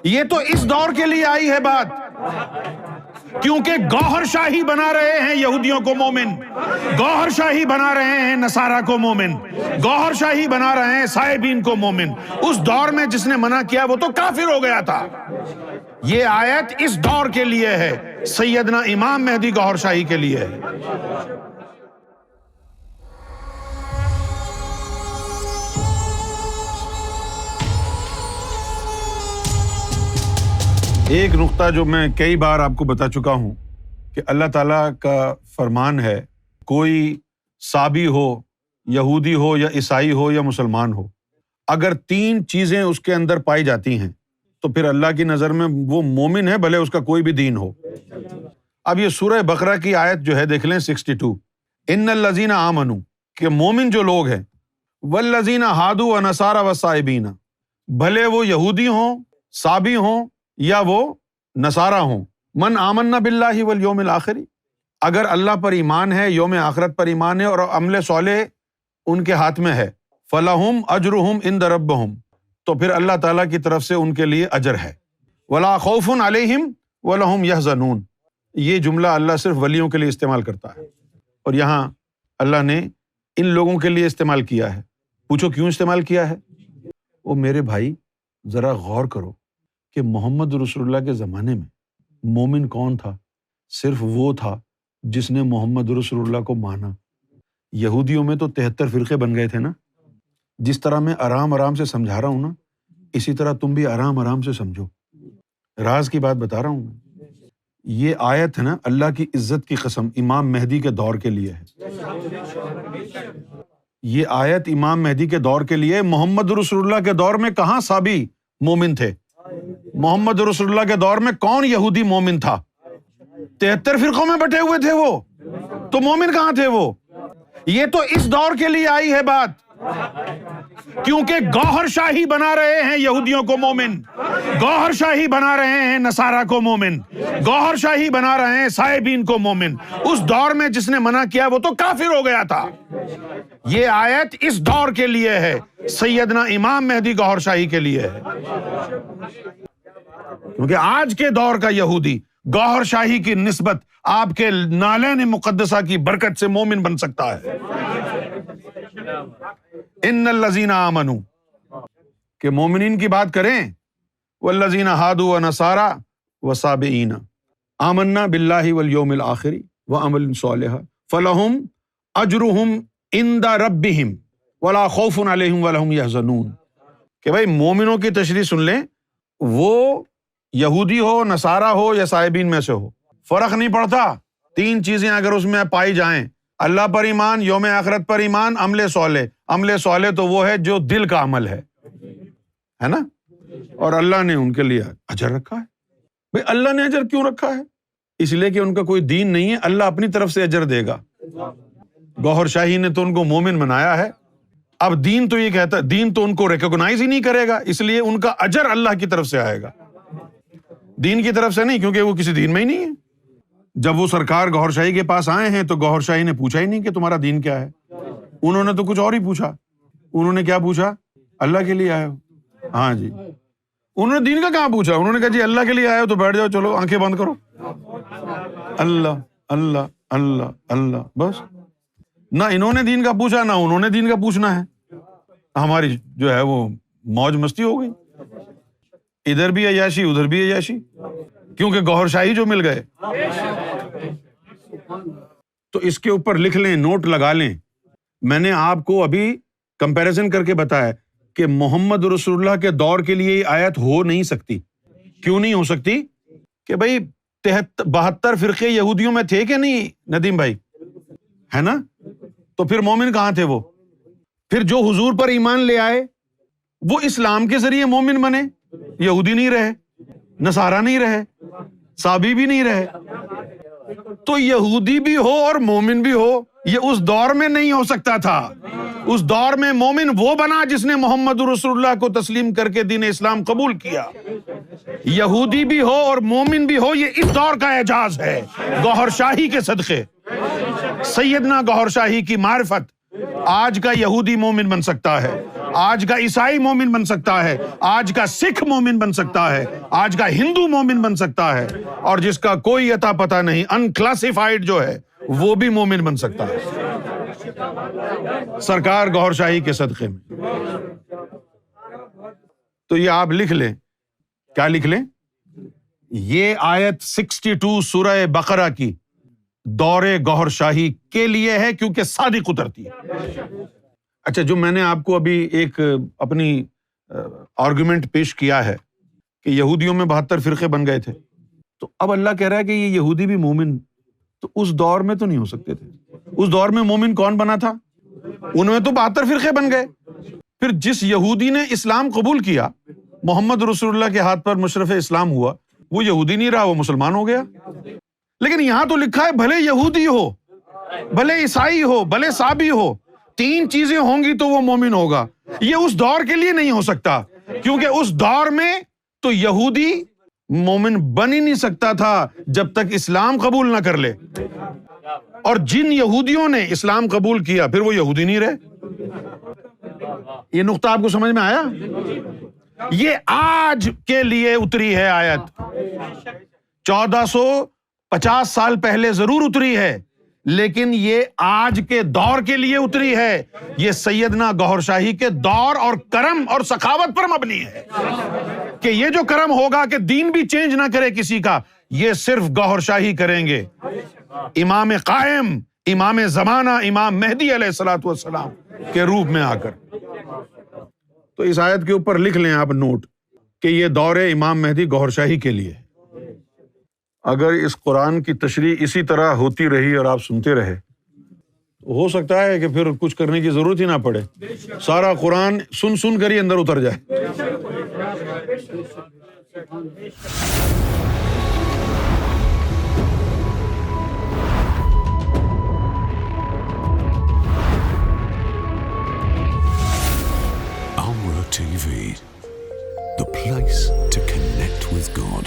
یہ تو اس دور کے لیے آئی ہے بات، کیونکہ گوہر شاہی بنا رہے ہیں یہودیوں کو مومن، گوہر شاہی بنا رہے ہیں نصارہ کو مومن، گوہر شاہی بنا رہے ہیں صائبین کو مومن۔ اس دور میں جس نے منع کیا وہ تو کافر ہو گیا تھا۔ یہ آیت اس دور کے لیے ہے، سیدنا امام مہدی گوہر شاہی کے لیے ہے۔ ایک نقطہ جو میں کئی بار آپ کو بتا چکا ہوں کہ اللہ تعالیٰ کا فرمان ہے، کوئی صابی ہو، یہودی ہو یا عیسائی ہو یا مسلمان ہو، اگر تین چیزیں اس کے اندر پائی جاتی ہیں تو پھر اللہ کی نظر میں وہ مومن ہے، بھلے اس کا کوئی بھی دین ہو۔ اب یہ سورہ بقرہ کی آیت جو ہے دیکھ لیں 62، ان الذین آمنوا، کہ مومن جو لوگ ہیں، والذین ہادوا ونصارى والصائبین، بھلے وہ یہودی ہوں، صابی ہوں یا وہ نصارہ ہوں، من آمنا باللہ والیوم الآخر، اگر اللہ پر ایمان ہے، یوم آخرت پر ایمان ہے اور عمل صالح ان کے ہاتھ میں ہے، فلہم اجرہم عند ربہم، تو پھر اللہ تعالیٰ کی طرف سے ان کے لیے اجر ہے، ولا خوف علیہم ولہم یحزنون۔ یہ جملہ اللہ صرف ولیوں کے لیے استعمال کرتا ہے، اور یہاں اللہ نے ان لوگوں کے لیے استعمال کیا ہے۔ پوچھو کیوں استعمال کیا ہے؟ وہ میرے بھائی ذرا غور کرو کہ محمد رسول اللہ کے زمانے میں مومن کون تھا؟ صرف وہ تھا جس نے محمد رسول اللہ کو مانا۔ یہودیوں میں تو 73 فرقے بن گئے تھے نا۔ جس طرح میں آرام سے سمجھا رہا ہوں نا، اسی طرح تم بھی آرام سے سمجھو۔ راز کی بات بتا رہا ہوں میں۔ یہ آیت ہے نا، اللہ کی عزت کی قسم امام مہدی کے دور کے لیے ہے۔ یہ آیت امام مہدی کے دور کے لیے، محمد رسول اللہ کے دور میں کہاں صحابی مومن تھے؟ محمد رسول اللہ کے دور میں کون یہودی مومن تھا؟ 73 فرقوں میں بٹے ہوئے تھے وہ، تو مومن کہاں تھے وہ؟ یہ تو اس دور کے لیے آئی ہے بات، کیونکہ گوہر شاہی بنا رہے ہیں یہودیوں کو مومن، گوہر شاہی بنا رہے ہیں نصارہ کو مومن، گوہر شاہی بنا رہے ہیں صائبین کو مومن۔ اس دور میں جس نے منع کیا وہ تو کافر ہو گیا تھا۔ یہ آیت اس دور کے لیے ہے، سیدنا امام مہدی گوہر شاہی کے لیے ہے، کیونکہ آج کے دور کا یہودی گوہر شاہی کی نسبت آپ کے نالین مقدسہ کی برکت سے مومن بن سکتا ہے۔ ان الذین آمنوا، کہ مومنین کی بات کریں، والذین ہادوا ونصارى وصابئین آمنا باللہ والیوم الآخر وعمل صالح فلہم اجرہم عند ربہم ولا خوف علیہم ولا ہم یحزنون۔ کہ بھائی مومنوں کی تشریح سن لیں، وہ یہودی ہو، نصارہ ہو یا صائبین میں سے ہو، فرق نہیں پڑتا۔ تین چیزیں اگر اس میں پائی جائیں، اللہ پر ایمان، یوم آخرت پر ایمان، عمل صالح۔ عمل صالح تو وہ ہے جو دل کا عمل ہے نا، اور اللہ نے ان کے لیے اجر رکھا ہے۔ بھئی اللہ نے اجر کیوں رکھا ہے؟ اس لیے کہ ان کا کوئی دین نہیں ہے، اللہ اپنی طرف سے اجر دے گا۔ گوہر شاہی نے تو ان کو مومن بنایا ہے، اب دین تو یہ کہتا ہے، دین تو ان کو ریکگنائز ہی نہیں کرے گا، اس لیے ان کا اجر اللہ کی طرف سے آئے گا، دین کی طرف سے نہیں، کیونکہ وہ کسی دین میں ہی نہیں ہے۔ جب وہ سرکار گوہر شاہی کے پاس آئے ہیں تو گوہر شاہی نے پوچھا ہی نہیں کہ تمہارا دین کیا ہے، انہوں نے تو کچھ اور ہی پوچھا۔ انہوں نے کیا پوچھا؟ اللہ کے لیے آئے ہو؟ ہاں جی۔ انہوں نے دین کا کہاں پوچھا، انہوں نے کہا جی اللہ کے لیے آئے ہو تو بیٹھ جاؤ، چلو آنکھیں بند کرو، اللہ اللہ اللہ اللہ، بس۔ نہ انہوں نے دین کا پوچھا، نہ انہوں نے دین کا پوچھنا ہے۔ ہماری جو ہے وہ موج مستی ہو گئی، ادھر بھی عیاشی ادھر بھی عیاشی، کیونکہ گوہر شاہی جو مل گئے۔ تو اس کے اوپر لکھ لیں، نوٹ لگا لیں، میں نے آپ کو ابھی کمپیریزن کر کے بتایا کہ محمد رسول اللہ کے دور کے لیے یہ آیت ہو نہیں سکتی۔ کیوں نہیں ہو سکتی؟ کہ بھئی 72 فرقے یہودیوں میں تھے کہ نہیں ندیم بھائی، ہے نا؟ تو پھر مومن کہاں تھے وہ؟ پھر جو حضور پر ایمان لے آئے وہ اسلام کے ذریعے مومن بنے، یہودی نہیں رہے، نصارہ نہیں رہے، صابی بھی نہیں رہے۔ تو یہودی بھی ہو اور مومن بھی ہو، یہ اس دور میں نہیں ہو سکتا تھا۔ اس دور میں مومن وہ بنا جس نے محمد رسول اللہ کو تسلیم کر کے دین اسلام قبول کیا۔ یہودی بھی ہو اور مومن بھی ہو، یہ اس دور کا اعجاز ہے، گوہر شاہی کے صدقے، سیدنا گوہر شاہی کی معرفت۔ آج کا یہودی مومن بن سکتا ہے، آج کا عیسائی مومن بن سکتا ہے، آج کا سکھ مومن بن سکتا ہے، آج کا ہندو مومن بن سکتا ہے، اور جس کا کوئی عطا پتہ نہیں، انکلاسیفائڈ جو ہے وہ بھی مومن بن سکتا ہے، سرکار گوھر شاہی کے صدقے میں۔ تو یہ آپ لکھ لیں، کیا لکھ لیں؟ یہ آیت 62 سورہ بقرہ کی دور گوھر شاہی کے لیے ہے، کیونکہ صادق اترتی ہے۔ اچھا، جو میں نے آپ کو ابھی ایک اپنی آرگومنٹ پیش کیا ہے کہ یہودیوں میں 72 فرقے بن گئے تھے، تو اب اللہ کہہ رہا ہے کہ یہ یہودی بھی مومن، تو اس دور میں تو نہیں ہو سکتے تھے۔ اس دور میں مومن کون بنا تھا؟ ان میں تو 72 فرقے بن گئے۔ پھر جس یہودی نے اسلام قبول کیا، محمد رسول اللہ کے ہاتھ پر مشرف اسلام ہوا، وہ یہودی نہیں رہا، وہ مسلمان ہو گیا۔ لیکن یہاں تو لکھا ہے بھلے یہودی ہو، بھلے عیسائی ہو، بھلے صابی ہو، 3 چیزیں ہوں گی تو وہ مومن ہوگا۔ یہ اس دور کے لیے نہیں ہو سکتا، کیونکہ اس دور میں تو یہودی مومن بن ہی نہیں سکتا تھا جب تک اسلام قبول نہ کر لے، اور جن یہودیوں نے اسلام قبول کیا پھر وہ یہودی نہیں رہے۔ یہ نقطہ آپ کو سمجھ میں آیا؟ یہ آج کے لیے اتری ہے آیت، 1450 سال پہلے ضرور اتری ہے، لیکن یہ آج کے دور کے لیے اتری ہے۔ یہ سیدنا گوھر شاہی کے دور اور کرم اور سخاوت پر مبنی ہے کہ یہ جو کرم ہوگا کہ دین بھی چینج نہ کرے کسی کا، یہ صرف گوھر شاہی کریں گے، امام قائم، امام زمانہ، امام مہدی علیہ الصلوۃ والسلام کے روپ میں آ کر۔ تو اس آیت کے اوپر لکھ لیں آپ نوٹ کہ یہ دور امام مہدی گوھر شاہی کے لیے۔ اگر اس قرآن کی تشریح اسی طرح ہوتی رہی اور آپ سنتے رہے، تو ہو سکتا ہے کہ پھر کچھ کرنے کی ضرورت ہی نہ پڑے، سارا قرآن سن سن کر ہی اندر اتر جائے۔ Amra TV, the place to connect with God.